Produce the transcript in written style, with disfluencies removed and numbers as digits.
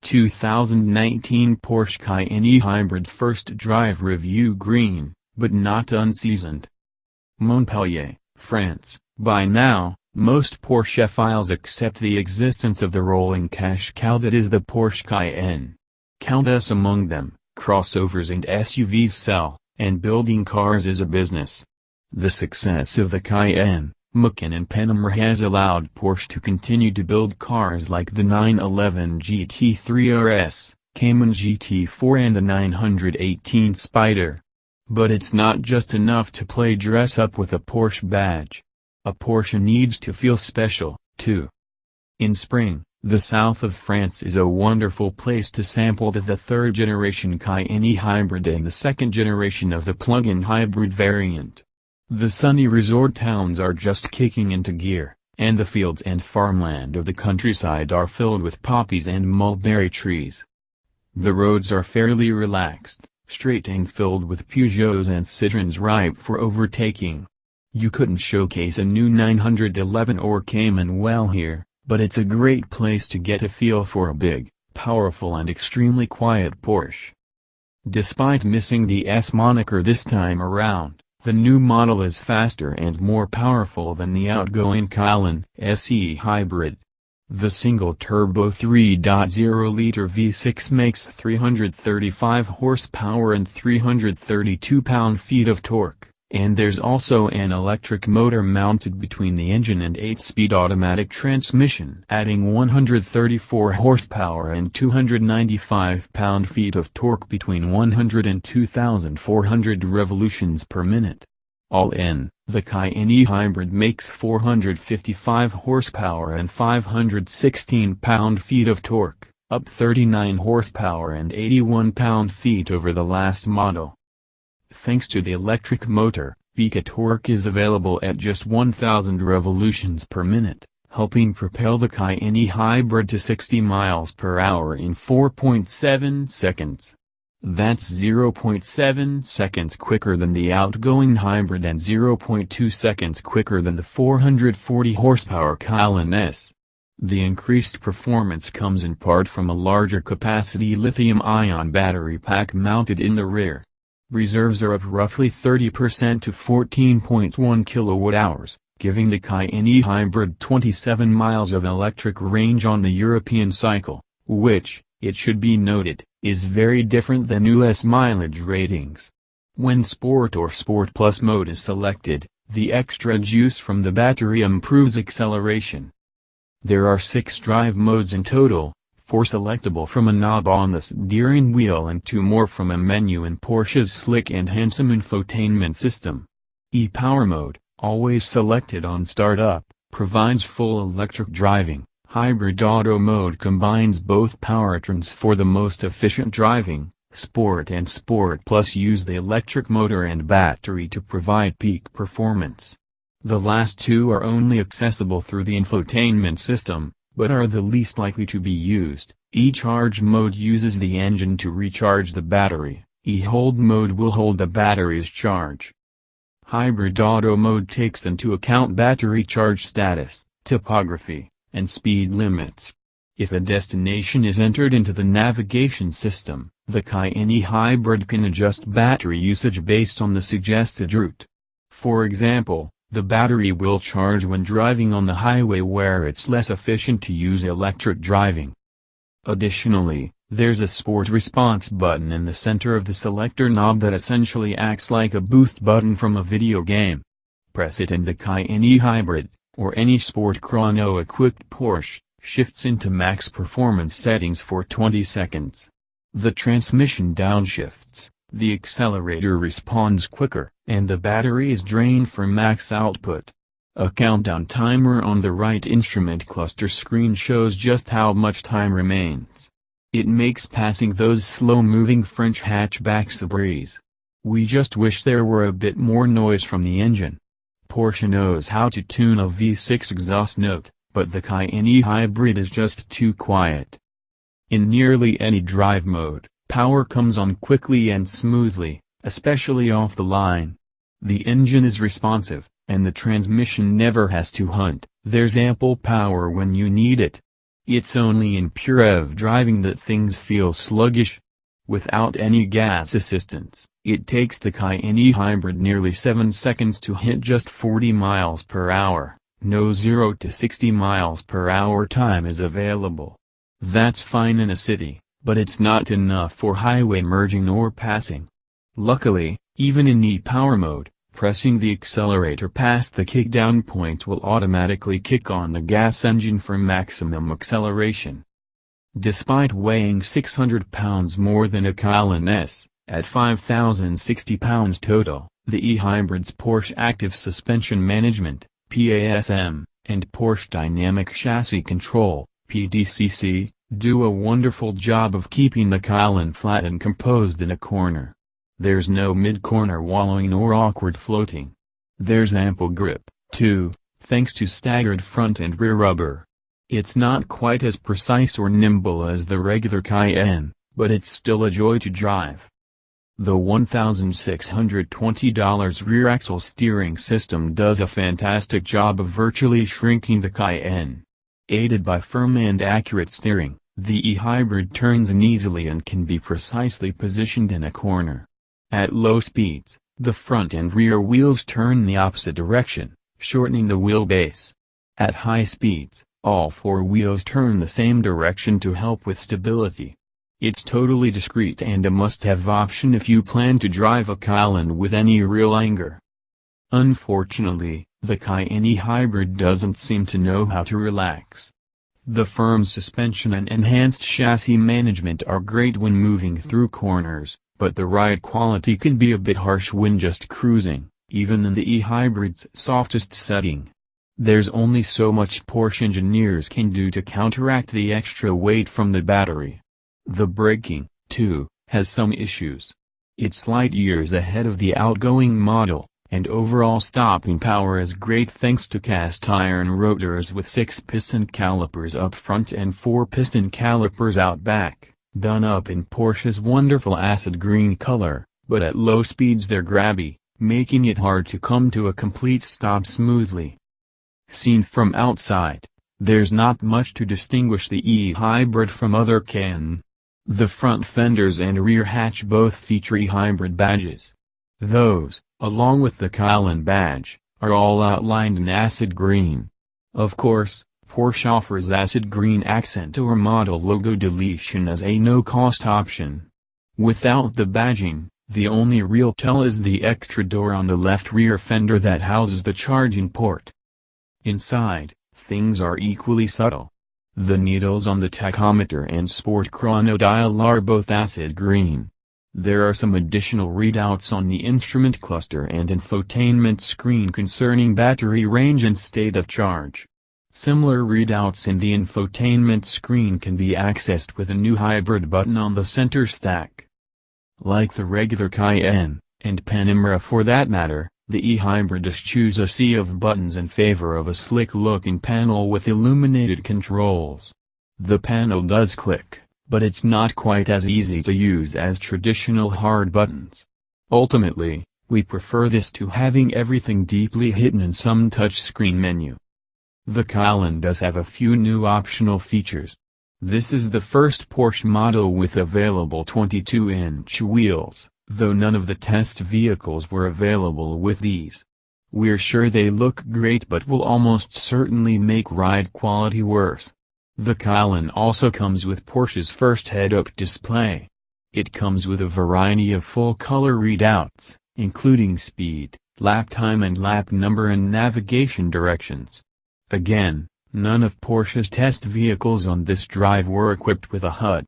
2019 Porsche Cayenne Hybrid First Drive Review Green, but not unseasoned. Montpellier, France. By now, most Porschephiles accept the existence of the rolling cash cow that is the Porsche Cayenne. Count us among them. Crossovers and SUVs sell, and building cars is a business. The success of the Cayenne, Macan and Panamera has allowed Porsche to continue to build cars like the 911 GT3 RS, Cayman GT4 and the 918 Spyder. But it's not just enough to play dress up with a Porsche badge. A Porsche needs to feel special, too. In spring, the south of France is a wonderful place to sample the third-generation Cayenne Hybrid and the second generation of the plug-in hybrid variant. The sunny resort towns are just kicking into gear, and the fields and farmland of the countryside are filled with poppies and mulberry trees. The roads are fairly relaxed, straight and filled with Peugeots and Citroëns ripe for overtaking. You couldn't showcase a new 911 or Cayman well here, but it's a great place to get a feel for a big, powerful and extremely quiet Porsche. Despite missing the S moniker this time around, the new model is faster and more powerful than the outgoing Cayenne SE Hybrid. The single-turbo 3.0-liter V6 makes 335 horsepower and 332 pound-feet of torque, and there's also an electric motor mounted between the engine and 8-speed automatic transmission, adding 134 horsepower and 295 pound-feet of torque between 100 and 2,400 revolutions per minute. All in, the Cayenne Hybrid makes 455 horsepower and 516 pound-feet of torque, up 39 horsepower and 81 pound-feet over the last model. Thanks to the electric motor, peak torque is available at just 1,000 revolutions per minute, helping propel the Cayenne Hybrid to 60 miles per hour in 4.7 seconds. That's 0.7 seconds quicker than the outgoing hybrid and 0.2 seconds quicker than the 440 horsepower Cayenne S. The increased performance comes in part from a larger capacity lithium-ion battery pack mounted in the rear. Reserves are up roughly 30% to 14.1 kilowatt-hours, giving the Cayenne Hybrid 27 miles of electric range on the European cycle, which, it should be noted, is very different than US mileage ratings. When Sport or Sport Plus mode is selected, the extra juice from the battery improves acceleration. There are 6 drive modes in total, 4 selectable from a knob on the steering wheel and 2 more from a menu in Porsche's slick and handsome infotainment system. E-Power mode, always selected on startup, provides full electric driving. Hybrid Auto mode combines both powertrains for the most efficient driving. Sport and Sport Plus use the electric motor and battery to provide peak performance. The last 2 are only accessible through the infotainment system, but are the least likely to be used. E-Charge mode uses the engine to recharge the battery. E-Hold mode will hold the battery's charge. Hybrid Auto mode takes into account battery charge status, topography, and speed limits. If a destination is entered into the navigation system, the Cayenne Hybrid can adjust battery usage based on the suggested route. For example, the battery will charge when driving on the highway where it's less efficient to use electric driving. Additionally, there's a Sport Response button in the center of the selector knob that essentially acts like a boost button from a video game. Press it and the Cayenne Hybrid, or any Sport Chrono-equipped Porsche, shifts into max performance settings for 20 seconds. The transmission downshifts, the accelerator responds quicker, and the battery is drained for max output. A countdown timer on the right instrument cluster screen shows just how much time remains. It makes passing those slow-moving French hatchbacks a breeze. We just wish there were a bit more noise from the engine. Porsche knows how to tune a V6 exhaust note, but the Cayenne Hybrid is just too quiet. In nearly any drive mode, power comes on quickly and smoothly, especially off the line. The engine is responsive, and the transmission never has to hunt. There's ample power when you need it. It's only in pure EV driving that things feel sluggish. Without any gas assistance, it takes the Cayenne e-hybrid nearly 7 seconds to hit just 40 miles per hour. No 0 to 60 miles per hour time is available. That's fine in a city, but it's not enough for highway merging or passing. Luckily, even in e-power mode, pressing the accelerator past the kickdown point will automatically kick on the gas engine for maximum acceleration. Despite weighing 600 pounds more than a Cayenne S, at 5,060 pounds total, the e-hybrid's Porsche Active Suspension Management (PASM) and Porsche Dynamic Chassis Control (PDCC) do a wonderful job of keeping the Cayenne flat and composed in a corner. There's no mid-corner wallowing or awkward floating. There's ample grip, too, thanks to staggered front and rear rubber. It's not quite as precise or nimble as the regular Cayenne, but it's still a joy to drive. The $1,620 rear axle steering system does a fantastic job of virtually shrinking the Cayenne. Aided by firm and accurate steering, the e-hybrid turns in easily and can be precisely positioned in a corner. At low speeds, the front and rear wheels turn in the opposite direction, shortening the wheelbase. At high speeds, all four wheels turn the same direction to help with stability. It's totally discreet and a must-have option if you plan to drive a Cayenne with any real anger. Unfortunately, the Cayenne e-hybrid doesn't seem to know how to relax. The firm suspension and enhanced chassis management are great when moving through corners, but the ride quality can be a bit harsh when just cruising, even in the e-hybrid's softest setting. There's only so much Porsche engineers can do to counteract the extra weight from the battery. The braking, too, has some issues. It's light years ahead of the outgoing model, and overall stopping power is great thanks to cast iron rotors with 6-piston calipers up front and 4-piston calipers out back, done up in Porsche's wonderful acid green color, but at low speeds they're grabby, making it hard to come to a complete stop smoothly. Seen from outside, there's not much to distinguish the e-hybrid from other Cayenne. The front fenders and rear hatch both feature e-hybrid badges. Those, along with the Cayenne badge, are all outlined in acid green. Of course, Porsche offers acid green accent or model logo deletion as a no-cost option. Without the badging, the only real tell is the extra door on the left rear fender that houses the charging port. Inside, things are equally subtle. The needles on the tachometer and sport chronodial are both acid green. There are some additional readouts on the instrument cluster and infotainment screen concerning battery range and state of charge. Similar readouts in the infotainment screen can be accessed with a new hybrid button on the center stack. Like the regular Cayenne, and Panamera for that matter, the e-hybrid eschews a sea of buttons in favor of a slick-looking panel with illuminated controls. The panel does click, but it's not quite as easy to use as traditional hard buttons. Ultimately, we prefer this to having everything deeply hidden in some touchscreen menu. The Cayenne does have a few new optional features. This is the first Porsche model with available 22-inch wheels, though none of the test vehicles were available with these. We're sure they look great but will almost certainly make ride quality worse. The Cayenne also comes with Porsche's first head-up display. It comes with a variety of full-color readouts, including speed, lap time and lap number and navigation directions. Again, none of Porsche's test vehicles on this drive were equipped with a HUD.